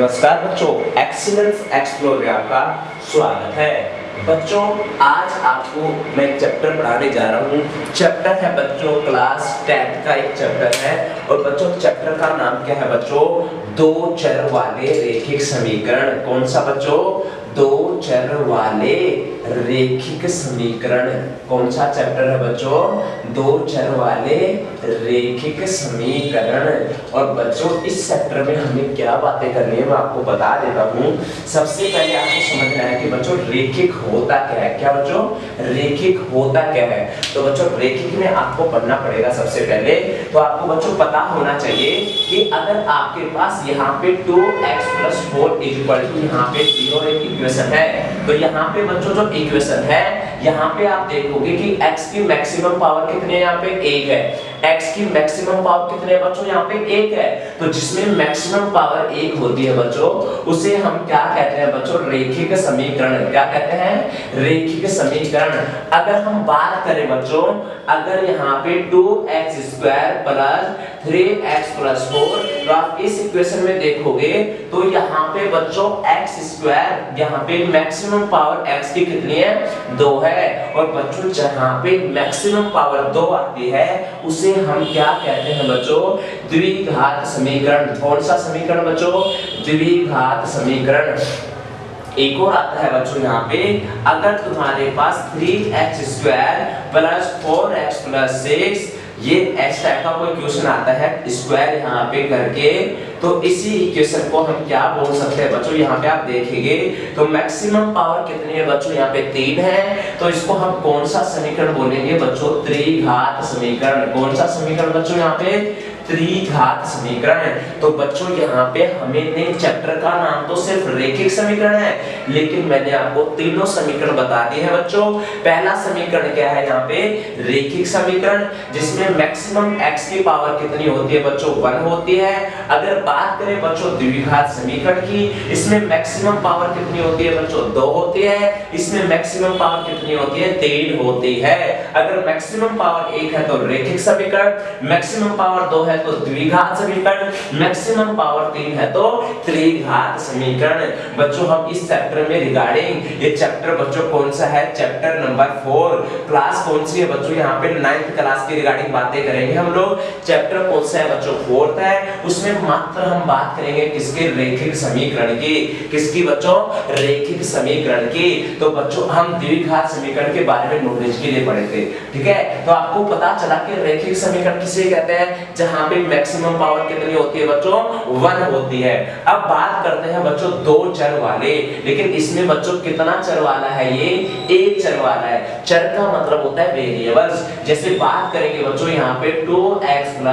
नमस्कार बच्चों, excellence explore में आपका स्वागत है। बच्चों आज आपको मैं एक चैप्टर पढ़ाने जा रहा हूँ। चैप्टर है बच्चों क्लास 10 का एक चैप्टर है और बच्चों चैप्टर का नाम क्या है बच्चों? दो चर वाले रेखिक समीकरण। कौन सा बच्चों? दो चर वाले रेखिक समीकरण। कौन सा चैप्टर है बच्चों? दो चर वाले रेखिक समीकरण। और बच्चों इस चैप्टर में हमें क्या बातें करनी है मैं आपको बता देता हूँ। सबसे पहले आपको समझना है कि बच्चों रेखिक होता क्या है। क्या बच्चों? रेखिक होता क्या है? तो बच्चों रेखिक में आपको पढ़ना पड़ेगा। सबसे पहले तो आपको बच्चों पता होना चाहिए कि अगर आपके पास यहाँ पे 2x + 4 = यहाँ पे 0 एक इक्वेशन है, तो यहाँ पे बच्चों जो इक्वेशन है यहाँ पे आप देखोगे कि x की मैक्सिमम पावर कितनी है? यहाँ पे 1 है। x की मैक्सिमम पावर कितने है बच्चों? यहाँ पे 1 है। तो जिसमें मैक्सिमम पावर 1 होती है बच्चों, उसे हम क्या कहते हैं बच्चों? रेखिक समीकरण। क्या कहते हैं? रेखिक समीकरण। अगर हम बात करें बच्चों, अगर यहाँ पे 2x² + 3x + 4, तो आप इस इक्वेशन में देखोगे तो यहाँ पे बच्चों x² यहाँ पे मैक्सिमम पावर x की कितनी है? 2 है। और बच्चों जहाँ पे मैक्सिमम पावर 2 आती है उसे हम क्या कहते हैं बच्चों? द्विघात समीकरण। कौन सा समीकरण बच्चों? द्विघात समीकरण। एक और आता है बच्चों यहाँ पे, अगर तुम्हारे पास 3x² + 4x + 6 ये इस टाइप का कोई क्वेश्चन आता है स्क्वायर यहाँ पे करके, तो इसी इक्वेशन को हम क्या बोल सकते हैं बच्चों? यहाँ पे आप देखेंगे तो मैक्सिमम पावर कितनी है बच्चों? यहाँ पे 3 है। तो इसको हम कौन सा समीकरण बोलेंगे बच्चों? त्रिघात समीकरण। कौन सा समीकरण बच्चों? यहाँ पे त्रिघात समीकरण। तो बच्चों यहाँ पे हमें चैप्टर का नाम तो सिर्फ रेखिक समीकरण है, लेकिन मैंने आपको तीनों समीकरण बता दिए हैं बच्चों। पहला समीकरण क्या है? यहाँ पे रेखिक समीकरण, जिसमें मैक्सिमम x की पावर कितनी होती है बच्चों? 1 होती है। अगर बात करें बच्चों द्विघात समीकरण की, इसमें मैक्सिमम पावर कितनी होती है बच्चों? 2 होती है। इसमें मैक्सिमम पावर कितनी होती है? 3 होती है। अगर मैक्सिमम पावर 1 है तो रेखिक समीकरण, मैक्सिमम पावर 2 है तो द्विघात समीकरण, मैक्सिमम पावर 3 है तो त्रिघात समीकरण। बच्चों हम इस चैप्टर में रिगार्डिंग, ये चैप्टर बच्चों कौन सा है? Chapter number 4। क्लास कौन सी है बच्चों? यहाँ पे 9th क्लास की रिगार्डिंग बातें करेंगे हम लोग। चैप्टर कौन सा है बच्चों? 4th है। उसमें मात्र हम बात करेंगे किसके? रेखिक समीकरण की। किसकी बच्चों? रेखिक समीकरण की। तो बच्चों हम द्विघात समीकरण के बारे में नॉलेज के लिए पढ़े थे, ठीक है? तो आपको पता चला कि रेखिक समीकरण किसे कहते हैं? जहां पे मैक्सिमम पावर कितनी होती है बच्चों? 1 होती है। अब बात करते हैं बच्चों दो चर वाले, लेकिन इसमें बच्चों कितना चर वाला है? ये एक चर वाला है। चर का मतलब होता है वेरिएबल्स। जैसे बात करेंगे बच्चों यहाँ पे 2x +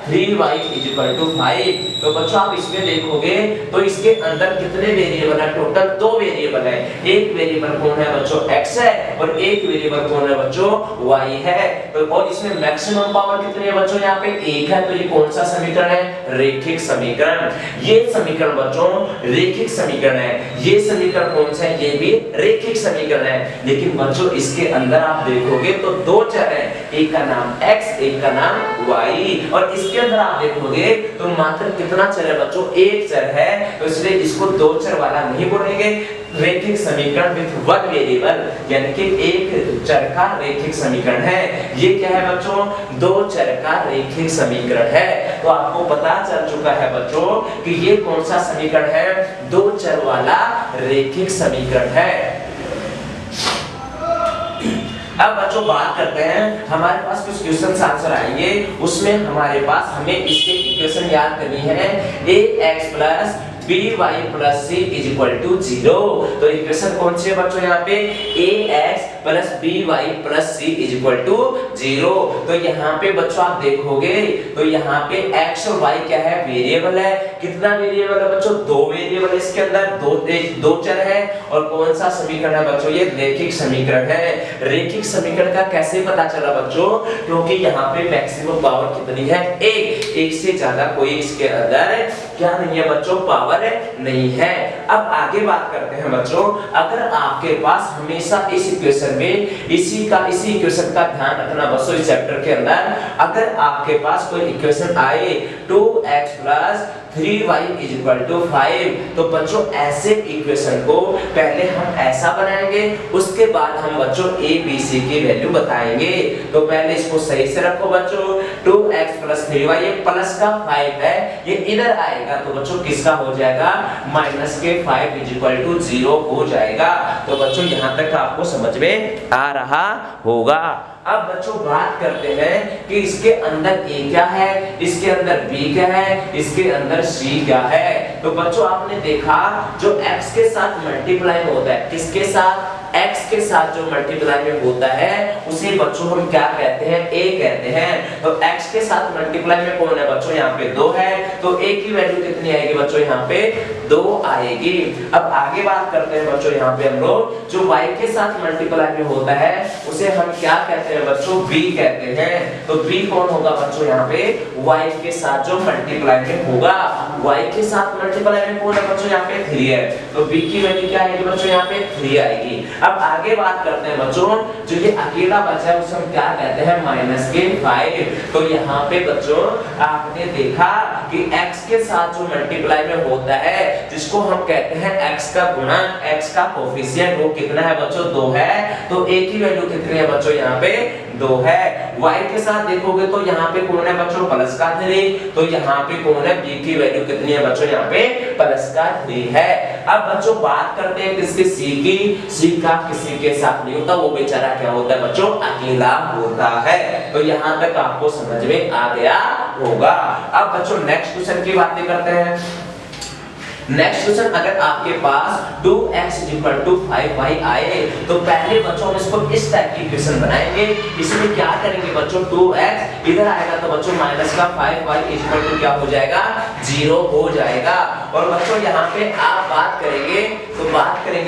3y = 5, तो बच्चों आप इसमें देखोगे तो इसके अंदर कितने वेरिएबल है? टोटल 2 वेरिएबल है। एक वेरिएबल कौन है बच्चों? x है, और एक वेरिएबल कौन है बच्चों? y है। तो और इसमें मैक्सिमम पावर कितनी है बच्चों? यहाँ पे 1 है। तो ये कौन सा समीकरण है? रेखिक समीकरण। ये समीकरण बच्चों रेखिक समीकरण है। ये समीकरण कौन सा है? ये भी रेखिक समीकरण है। लेकिन बच्चों इसके अंदर आप देखोगे तो 2 चर हैं, एक का नाम x, एक का नाम y। और इसके अंदर आप देखोगे तो मात्र कितना चर है बच्चों? एक चर है। तो इसलिए इसको 2 चर वाला नहीं बोलेंगे। रेखिक समीकरण विद 1 वेरिएबल, यानी कि एक चर का रेखिक समीकरण है। ये क्या है बच्चों? 2 चर का रेखिक समीकरण है। तो आपको पता चल चुका है बच्चों कि ये कौन सा समीकरण है? 2 चर वाला रेखिक समीकरण है। अब बच्चों बात करते हैं, हमारे पास कुछ क्वेश्चन आंसर आएंगे, उसमें हमारे पास हमें इसके इक्वेशन याद करनी है। ax + by + c = 0। तो इक्वेशन कौन सी है बच्चों? यहाँ पे ax + by + c = 0। तो यहाँ पे बच्चों आप देखोगे तो यहाँ पे x और y क्या है? वेरिएबल है। कितना वेरिएबल है बच्चों? 2 वेरिएबल है। इसके अंदर दो चर है। और कौन सा समीकरण है बच्चों? ये रेखिक समीकरण है। रेखिक समीकरण का कैसे पता चला बच्चों? क्योंकि यहाँ पे मैक्सिमम पावर कितनी है? 1। एक से ज्यादा कोई इसके अंदर क्या नहीं है बच्चों? पावर नहीं है। अब आगे बात करते हैं बच्चों, अगर आपके पास हमेशा इस इक्वेशन में इसी इक्वेशन का ध्यान रखना बच्चों। इस चैप्टर के अंदर अगर आपके पास कोई इक्वेशन आए 2x + 3y = 5। तो बच्चों ऐसे इक्वेशन को पहले हम ऐसा बनाएंगे, उसके बाद हम बच्चों a b c की वैल्यू बताएंगे। तो पहले इसको सही से रखो बच्चों, 2x + 3y, ये प्लस का 5 है, ये इधर आएगा तो बच्चों किसका हो जाएगा, माइनस के 5 = 0 हो जाएगा। तो बच्चों यहाँ तक आपको समझ में आ रहा होगा। अब बच्चों बात करते हैं कि इसके अंदर a क्या है, इसके अंदर b क्या है, इसके अंदर c क्या है। तो बच्चों आपने देखा जो x के साथ मल्टीप्लाई होता है, किसके साथ, x के साथ जो मल्टीप्लाई में होता है उसे बच्चों हम क्या कहते हैं, a कहते हैं। तो x के साथ मल्टीप्लाई में कौन है बच्चों, यहाँ पे 2 है, तो a की वैल्यू कितनी आएगी बच्चों, यहाँ पे 2 आएगी। अब आगे बात करते हैं बच्चों, यहाँ पे हम लोग जो y के साथ मल्टीप्लाई में होता है उसे हम क्या कहते हैं बच्चों, b कहते हैं। तो b कौन होगा बच्चों, यहाँ पे y के साथ जो मल्टीप्लाई में होगा, y के साथ मल्टीप्लाई में कौन है बच्चों, यहाँ पे 3 है, तो b की वैल्यू क्या आएगी बच्चों, यहाँ पे 3 आएगी। अब आगे बात करते हैं बच्चों, जो ये अकेला बचा है उसे हम क्या कहते हैं, माइनस के 5। तो यहाँ पे बच्चों आपने देखा कि x के साथ जो मल्टीप्लाई में होता है जिसको हम कहते हैं x का गुणक, x का कोफिशिएंट, वो कितना है बच्चों, 2 है। तो a की वैल्यू कितनी है बच्चों, यहाँ पे 2 है। y के साथ देखोगे तो यहाँ पे कौन है बच्चों, प्लस का 3, तो यहाँ पे कौन है, b की वैल्यू कितनी है बच्चों, यहाँ पे प्लस का 3 है। अब बच्चों बात करते हैं किसके, c की। c का किसी के साथ नहीं होता, वो बेचारा क्या होता है बच्चों, अकेला होता है। तो यहाँ तक आपको समझ में आ गया होगा। अब बच्चों नेक्स्ट क्वेश्चन की बातें करते हैं। नेक्स्ट क्वेश्चन, अगर आपके पास 2x = 5y आए तो पहले बच्चों हम इसको इस टाइप की इक्वेशन बनाएंगे। इसमें क्या करेंगे बच्चों, 2x इधर आएगा तो बच्चों माइनस का 5y = क्या हो जाएगा, 0 हो जाएगा। और बच्चों यहाँ पे आप बात करेंगे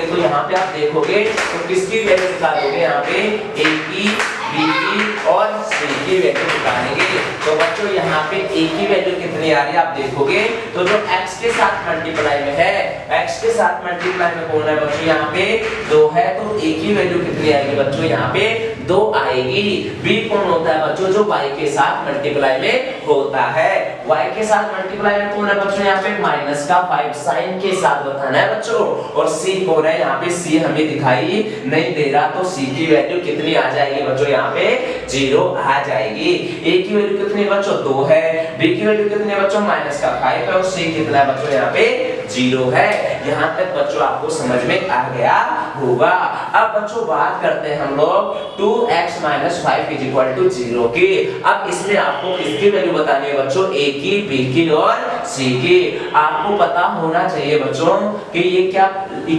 तो यहाँ पे आप देखोगे तो किसकी वैल्यू निकालोगे, यहाँ पे a की, b की और c की वैल्यू निकालेंगे। तो बच्चों यहाँ पे a की वैल्यू कितनी आ रही है आप देखोगे तो जो x के साथ मल्टीप्लाई में है, x के साथ मल्टीप्लाई में कौन है बच्चों, यहाँ पे 2 है, तो a की वैल्यू कितनी आएगी बच्चों, यहाँ पे 2 आएगी। b कौन होता है बच्चों, जो y के साथ मल्टीप्लाई में होता है। y के साथ मल्टीप्लाई में कौन है बच्चों, यहाँ पे माइनस का 5 साइन के साथ बताना है बच्चों। और c कौन है, यहाँ पे c हमें दिखाई नहीं दे रहा, तो c की वैल्यू कितनी आ जाएगी बच्चों, यहाँ पे 0 आ जाएगी। a की वैल्यू कितनी है बच्चों, 2 है, b की वैल्यू कितनी है बच्चों, माइनस का 5 है, और c कितना है बच्चों, यहाँ पे 0 है। यहाँ तक बच्चों आपको समझ में आ गया होगा। अब बच्चों बात करते हैं हम लोग 2x - 5 = 0 की। अब इसमें आपको किसकी वैल्यू बतानी है बच्चों, a की, b की और c की। आपको पता होना चाहिए बच्चों कि ये क्या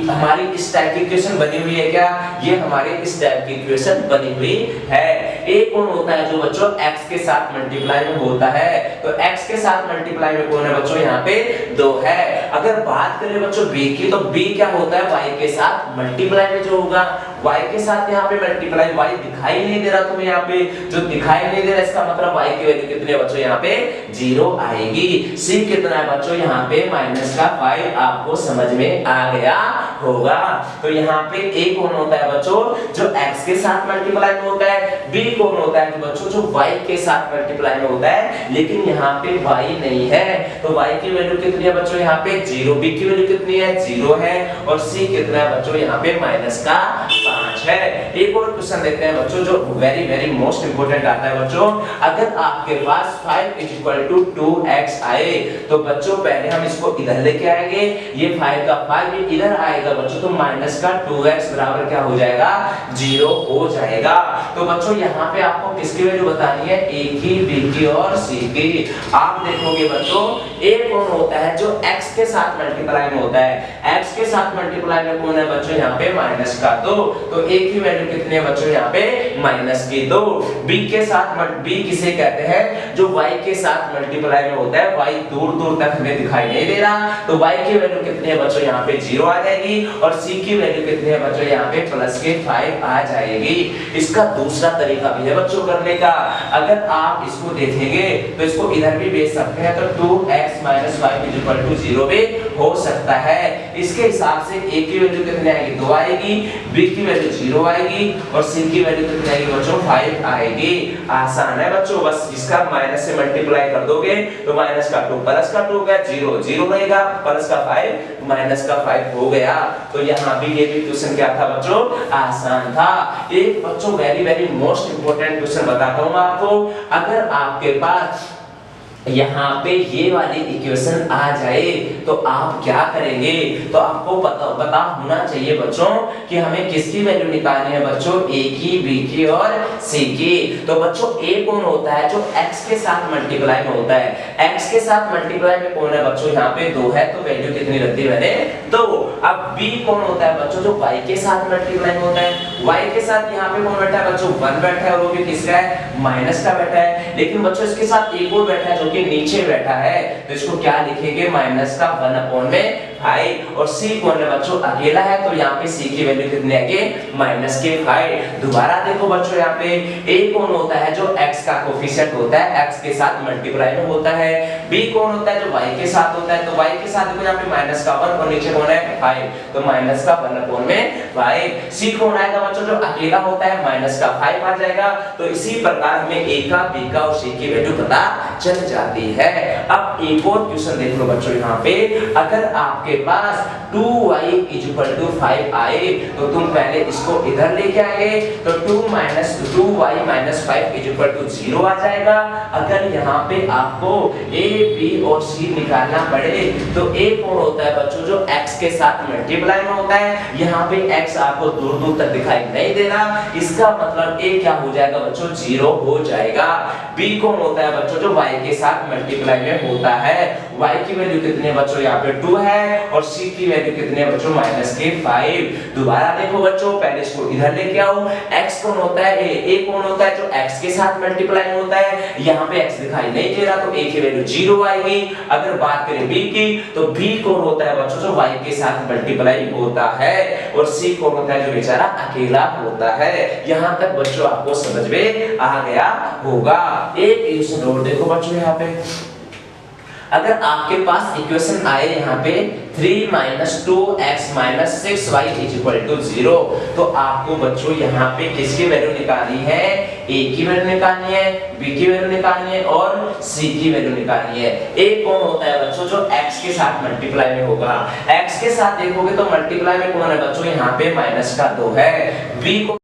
हमारी इस टाइप की इक्वेशन बनी हुई है, क्या ये हमारे इस टाइप की इक्वेशन बनी हुई है। a कौन होता है, जो बच्चों x के साथ मल्टीप्लाई में होता है, तो x के साथ मल्टीप्लाई में कौन है बच्चों, यहाँ पे 2 है। अगर बात करें बच्चों b की, तो b क्या होता है, y के साथ मल्टीप्लाई में जो होगा, y के साथ यहाँ पे मल्टीप्लाई, y दिखाई नहीं दे रहा तुम्हें, यहाँ पे जो दिखाई नहीं दे रहा इसका मतलब y की वैल्यू कितनी है बच्चों, यहाँ पे 0 आएगी। c कितना है बच्चों, यहाँ पे माइनस का 5, आपको समझ में आ गया होगा। तो यहाँ पे a कौन होता है बच्चों, जो x के साथ मल्टीप्लाई में होता है, b कौन होता है बच्चों, जो y के साथ मल्टीप्लाई में होता है, लेकिन यहाँ पे y नहीं है, तो y की वैल्यू कितनी है बच्चों, यहाँ पे 0, b की वैल्यू कितनी है, 0 है, और c कितना है बच्चों, यहाँ पे माइनस का 5 है। एक और क्वेश्चन देखते हैं बच्चों जो वेरी मोस्ट इंपोर्टेंट आता है बच्चों। अगर आपके पास 5 = 2x आए तो बच्चों पहले हम इसको इधर लेके आएंगे, ये 5 का 5 भी इधर आएगा बच्चों, तो माइनस का 2x बराबर क्या हो जाएगा, 0 हो जाएगा। तो बच्चों यहाँ पे आपको किसकी वैल्यू बतानी है, a की, b की और c की। आप देखोगे बच्चों a कौन होता है, जो x के साथ मल्टीप्लाई में होता है, x के साथ मल्टीप्लाई में कौन है बच्चों, यहाँ पे माइनस का 2, तो a की वैल्यू कितनी है बच्चों, यहाँ पे माइनस की 2। b के साथ b किसे कहते हैं, जो y के साथ मल्टीप्लाई में होता है, y दूर तक हमें दिखाई नहीं दे रहा, तो y की वैल्यू कितनी है बच्चों, यहाँ पे 0 आ जाएगी, और c की वैल्यू कितनी है बच्चों, यहाँ पे प्लस के 5 आ जाएगी। इसका दूसरा तरीका भी है बच्चों करने का, अगर आप इसको देखेंगे तो इसको इधर भी भेज सकते हैं, तो 2x - 5 = 0 भी हो सकता है। इसके हिसाब से a की वैल्यू कितनी आएगी 2 आएगी, b की वैल्यू 0 आएगी और c की वैल्यू कितनी आएगी बच्चों 5 आएगी। आसान है बच्चों, बस इसका माइनस से मल्टीप्लाई कर दोगे तो माइनस का 2 प्लस का 2 का 0 0 रहेगा, प्लस का 5 माइनस का 5 हो गया। तो यहाँ भी ये भी क्वेश्चन क्या था बच्चों आसान था। एक बच्चों very very most important question बताता हूँ आपको, अगर आपके पास यहाँ पे ये वाली इक्वेशन आ जाए तो आप क्या करेंगे, तो आपको पता होना चाहिए बच्चों कि हमें किसकी वैल्यू निकालनी है बच्चों, a की, b की और c की। तो बच्चों a कौन होता है जो x के साथ मल्टीप्लाई में होता है, x के साथ मल्टीप्लाई में कौन है बच्चों, यहाँ पे 2 है तो वैल्यू कितनी रख दी मैंने 2। अब b कौन होता है बच्चों जो y के साथ मल्टीप्लाई में होता है, y के साथ यहाँ पे कौन बैठा है बच्चों 1 बैठा है और वो भी किसका है माइनस का बैठा है। लेकिन बच्चों इसके साथ एक और बैठा है जो कि नीचे बैठा है, तो इसको क्या लिखेंगे माइनस का 1 अपॉन में 5 और c कौन है बच्चों अकेला है तो यहाँ पे c की वैल्यू कितनी आएगी माइनस के 5। दोबारा देखो बच्चों यहाँ पे a कौन होता है जो x का कोफिशिएंट होता है, x के साथ मल्टीप्लाई में होता है। b कौन होता है जो y के साथ होता है, तो y के साथ देखो यहाँ पे माइनस का 1 और नीचे कौन है 5 तो माइनस का 1 अपॉन में 5। c कौन आएगा बच्चों जो अकेला होता है माइनस का 5 आ जाएगा। तो इसी प्रकार हमें a का, b का और c की वैल्यू पता चल जाती है। अब एक और क्वेश्चन देख लो बच्चों यहाँ पे, अगर आपके पास 2y = 5 आए तो तुम पहले इसको इधर लेके आएंगे तो 2y - 5 = 0 आ जाएगा। अगर यहाँ पे आपको a, b और c निकालना पड़े तो a कौन होता है बच्चों जो x के साथ मल्टीप्लाई में होता है, यहाँ पे x आपको दूर दूर तक दिखाई नहीं दे रहा, इसका मतलब a क्या हो जाएगा बच्चों 0 हो जाएगा। b कौन होता है बच्चों जो y के साथ मल्टीप्लाई में होता है, y की वैल्यू कितनी है बच्चों यहाँ पे 2 है और c की वैल्यू कितनी है बच्चों माइनस के 5। दोबारा देखो बच्चों पहले इसको इधर लेके आओ, x कौन होता है a कौन होता है जो x के साथ मल्टीप्लाई में होता है, यहाँ पे x दिखाई नहीं दे रहा तो a की वैल्यू 0 आएगी। अगर बात करें b की तो b कौन होता है बच्चों जो y के साथ मल्टीप्लाई होता है और c कौन होता है जो बेचारा अकेला होता है। यहाँ तक बच्चों आपको समझ में आ गया होगा। एक इक्वेशन और देखो बच्चों यहाँ पे, अगर आपके पास इक्वेशन आए यहाँ पे 3 - 2x - 6y = 0 तो आपको बच्चों यहाँ पे किसकी वैल्यू निकालनी है, a की वैल्यू निकालनी है, b की वैल्यू निकालनी है और c की वैल्यू निकालनी है। a कौन होता है बच्चों जो x के साथ मल्टीप्लाई में होगा, x के साथ देखोगे तो मल्टीप्लाई में कौन है बच्चों यहाँ पे माइनस का 2 है। b को